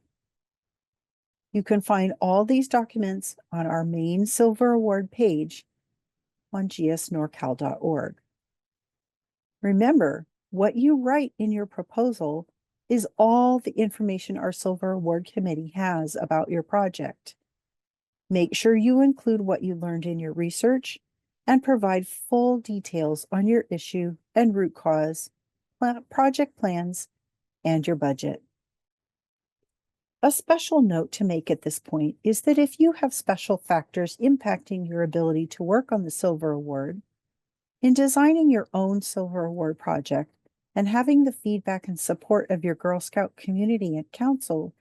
You can find all these documents on our main Silver Award page on GSNorCal.org. Remember, what you write in your proposal is all the information our Silver Award Committee has about your project. Make sure you include what you learned in your research and provide full details on your issue and root cause, project plans, and your budget. A special note to make at this point is that if you have special factors impacting your ability to work on the Silver Award, in designing your own Silver Award project and having the feedback and support of your Girl Scout community and council,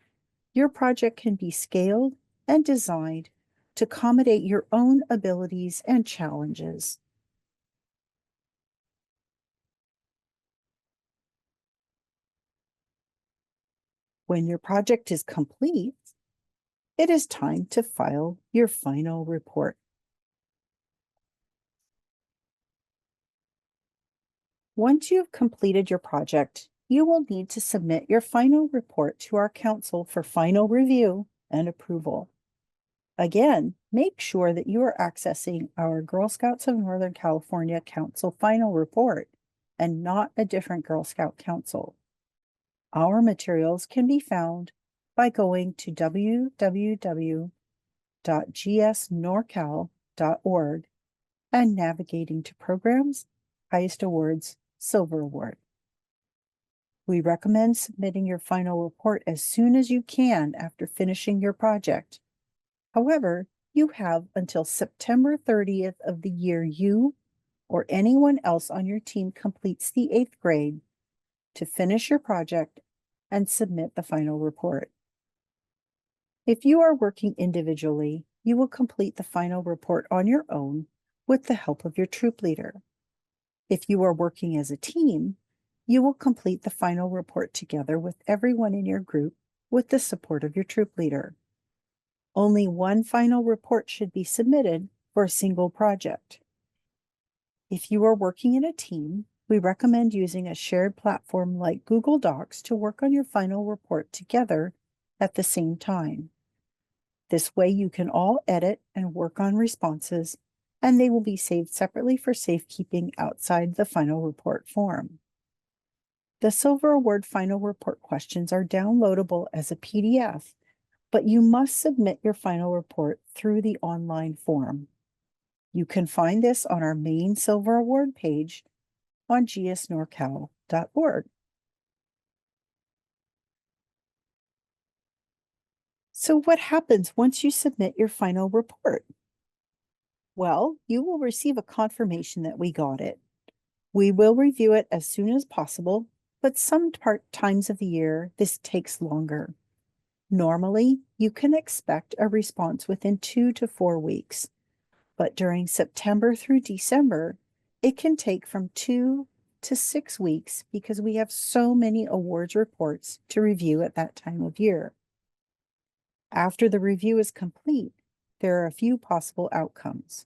your project can be scaled and designed to accommodate your own abilities and challenges. When your project is complete, it is time to file your final report. Once you've completed your project, you will need to submit your final report to our council for final review and approval. Again, make sure that you are accessing our Girl Scouts of Northern California Council final report and not a different Girl Scout council. Our materials can be found by going to www.GSNorCal.org and navigating to Programs, Highest Awards, Silver Award. We recommend submitting your final report as soon as you can after finishing your project. However, you have until September 30th of the year you or anyone else on your team completes the 8th grade to finish your project and submit the final report. If you are working individually, you will complete the final report on your own with the help of your troop leader. If you are working as a team, you will complete the final report together with everyone in your group with the support of your troop leader. Only one final report should be submitted for a single project. If you are working in a team, we recommend using a shared platform like Google Docs to work on your final report together at the same time. This way you can all edit and work on responses, and they will be saved separately for safekeeping outside the final report form. The Silver Award final report questions are downloadable as a PDF, but you must submit your final report through the online form. You can find this on our main Silver Award page on GSNorCal.org. So what happens once you submit your final report? Well, you will receive a confirmation that we got it. We will review it as soon as possible, but some times of the year this takes longer. Normally, you can expect a response within 2 to 4 weeks, but during September through December, it can take from 2 to 6 weeks because we have so many awards reports to review at that time of year. After the review is complete, there are a few possible outcomes.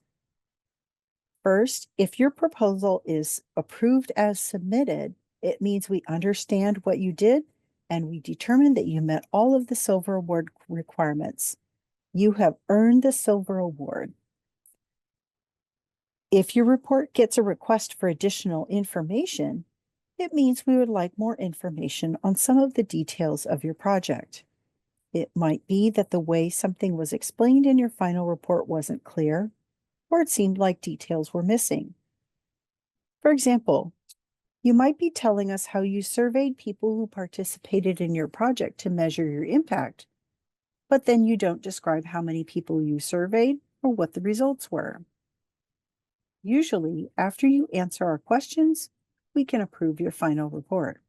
First, if your proposal is approved as submitted, it means we understand what you did and we determine that you met all of the Silver Award requirements. You have earned the Silver Award. If your report gets a request for additional information, it means we would like more information on some of the details of your project. It might be that the way something was explained in your final report wasn't clear, or it seemed like details were missing. For example, you might be telling us how you surveyed people who participated in your project to measure your impact, but then you don't describe how many people you surveyed or what the results were. Usually, after you answer our questions, we can approve your final report.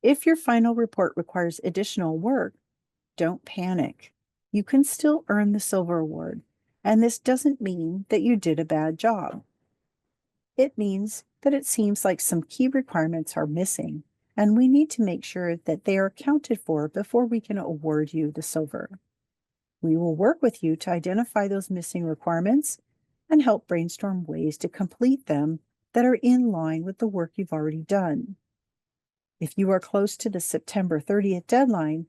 If your final report requires additional work, don't panic. You can still earn the Silver Award, and this doesn't mean that you did a bad job. It means that it seems like some key requirements are missing, and we need to make sure that they are accounted for before we can award you the silver. We will work with you to identify those missing requirements and help brainstorm ways to complete them that are in line with the work you've already done. If you are close to the September 30th deadline,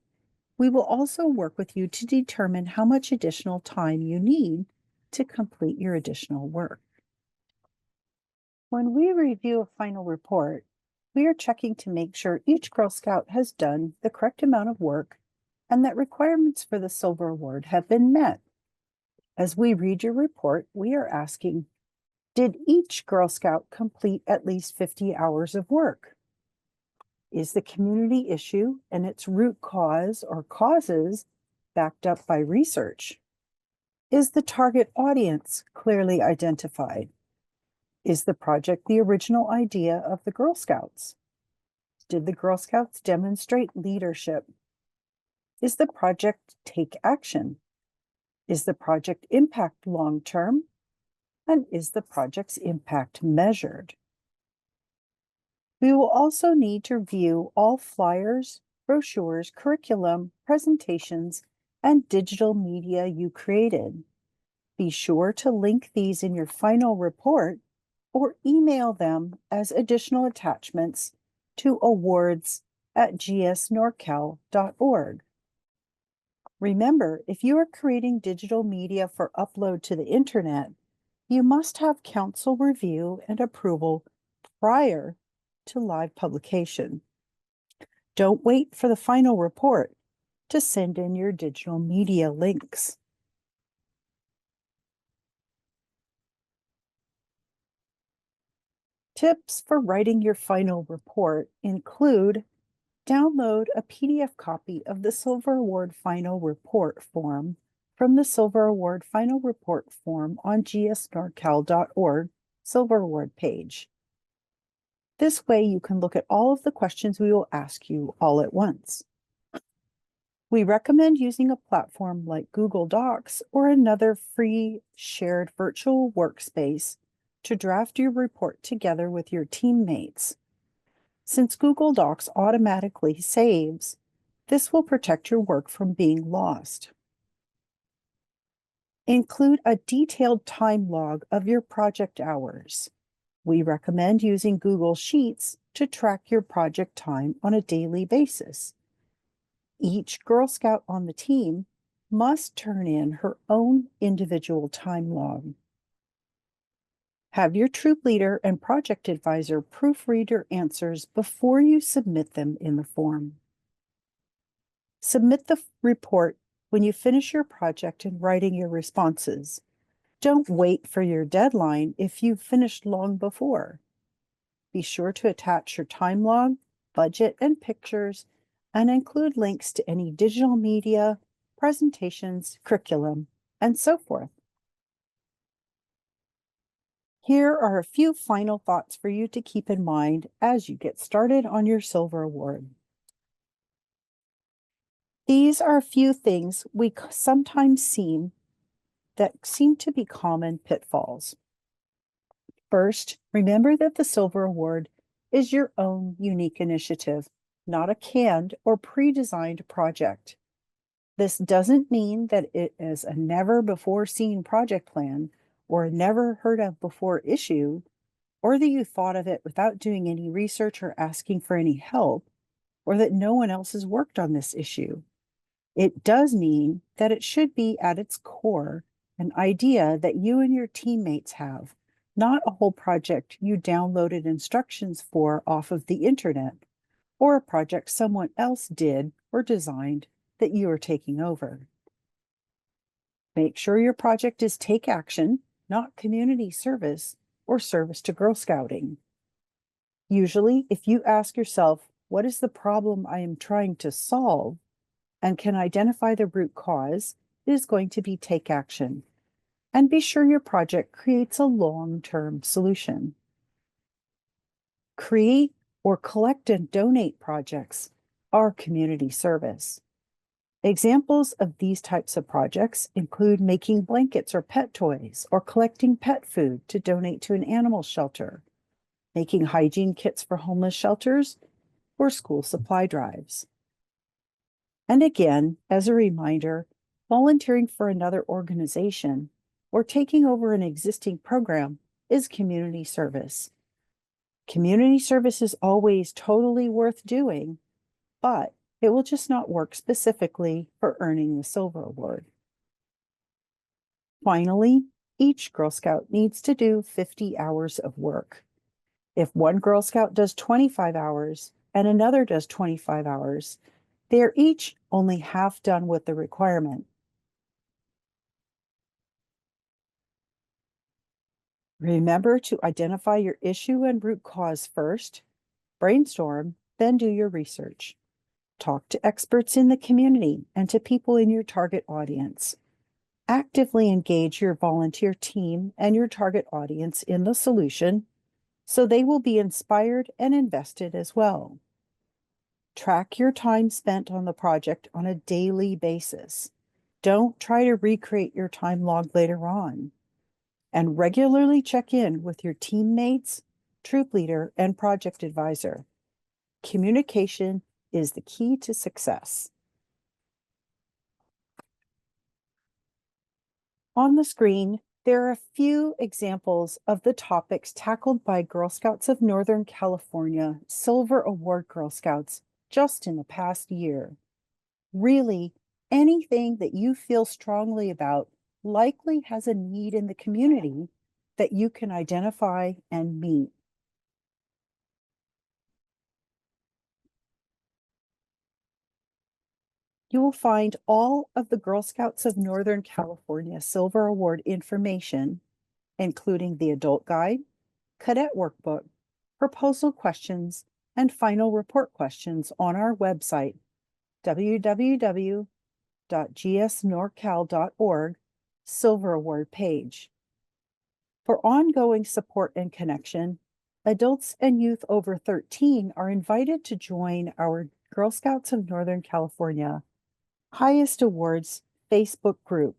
we will also work with you to determine how much additional time you need to complete your additional work. When we review a final report, we are checking to make sure each Girl Scout has done the correct amount of work and that requirements for the Silver Award have been met. As we read your report, we are asking, did each Girl Scout complete at least 50 hours of work? Is the community issue and its root cause or causes backed up by research? Is the target audience clearly identified? Is the project the original idea of the Girl Scouts? Did the Girl Scouts demonstrate leadership? Is the project take action? Is the project impact long-term? And is the project's impact measured? We will also need to view all flyers, brochures, curriculum, presentations, and digital media you created. Be sure to link these in your final report or email them as additional attachments to awards@gsnorcal.org. Remember, if you are creating digital media for upload to the internet, you must have council review and approval prior to live publication. Don't wait for the final report to send in your digital media links. Tips for writing your final report include download a PDF copy of the Silver Award Final Report form from the Silver Award Final Report form on GSNorCal.org Silver Award page. This way you can look at all of the questions we will ask you all at once. We recommend using a platform like Google Docs or another free shared virtual workspace to draft your report together with your teammates. Since Google Docs automatically saves, this will protect your work from being lost. Include a detailed time log of your project hours. We recommend using Google Sheets to track your project time on a daily basis. Each Girl Scout on the team must turn in her own individual time log. Have your troop leader and project advisor proofread your answers before you submit them in the form. Submit the report when you finish your project and writing your responses. Don't wait for your deadline if you've finished long before. Be sure to attach your time log, budget, and pictures, and include links to any digital media, presentations, curriculum, and so forth. Here are a few final thoughts for you to keep in mind as you get started on your Silver Award. These are a few things we sometimes seem to be common pitfalls. First, remember that the Silver Award is your own unique initiative, not a canned or pre-designed project. This doesn't mean that it is a never-before-seen project plan or a never-heard-of-before issue, or that you thought of it without doing any research or asking for any help, or that no one else has worked on this issue. It does mean that it should be at its core an idea that you and your teammates have, not a whole project you downloaded instructions for off of the internet, or a project someone else did or designed that you are taking over. Make sure your project is take action, not community service or service to Girl Scouting. Usually, if you ask yourself, what is the problem I am trying to solve, and can identify the root cause, it is going to be take action. And be sure your project creates a long-term solution. Create or collect and donate projects are community service. Examples of these types of projects include making blankets or pet toys, or collecting pet food to donate to an animal shelter, making hygiene kits for homeless shelters, or school supply drives. And again, as a reminder, volunteering for another organization or taking over an existing program is community service. Community service is always totally worth doing, but it will just not work specifically for earning the Silver Award. Finally, each Girl Scout needs to do 50 hours of work. If one Girl Scout does 25 hours and another does 25 hours, they are each only half done with the requirement. Remember to identify your issue and root cause first, brainstorm, then do your research. Talk to experts in the community and to people in your target audience. Actively engage your volunteer team and your target audience in the solution so they will be inspired and invested as well. Track your time spent on the project on a daily basis. Don't try to recreate your time log later on. And regularly check in with your teammates, troop leader, and project advisor. Communication is the key to success. On the screen, there are a few examples of the topics tackled by Girl Scouts of Northern California Silver Award Girl Scouts just in the past year. Really, anything that you feel strongly about likely has a need in the community that you can identify and meet. You will find all of the Girl Scouts of Northern California Silver Award information, including the Adult Guide, Cadet Workbook, proposal questions, and final report questions on our website, www.GSNorCal.org Silver Award page. For ongoing support and connection, adults and youth over 13 are invited to join our Girl Scouts of Northern California Highest Awards Facebook group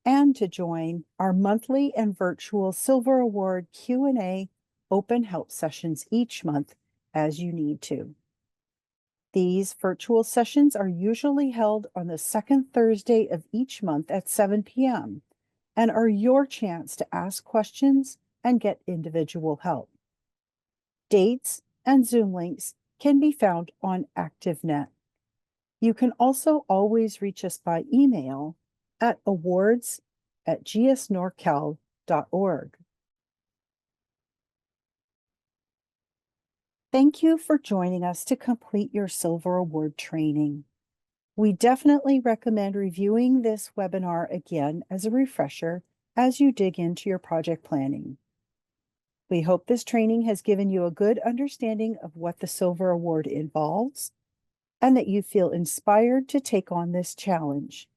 and to join our monthly and virtual Silver Award Q&A open help sessions each month as you need to. These virtual sessions are usually held on the second Thursday of each month at 7 p.m. and are your chance to ask questions and get individual help. Dates and Zoom links can be found on ActiveNet. You can also always reach us by email at awards@gsnorcal.org. Thank you for joining us to complete your Silver Award training. We definitely recommend reviewing this webinar again as a refresher as you dig into your project planning. We hope this training has given you a good understanding of what the Silver Award involves and that you feel inspired to take on this challenge.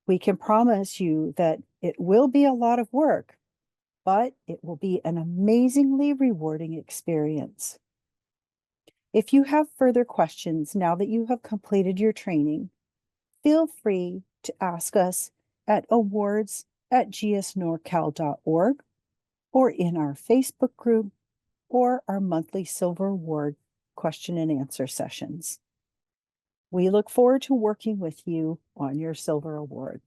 We can promise you that it will be a lot of work, but it will be an amazingly rewarding experience. If you have further questions now that you have completed your training, feel free to ask us at awards@gsnorcal.org or in our Facebook group or our monthly Silver Award question and answer sessions. We look forward to working with you on your Silver Award.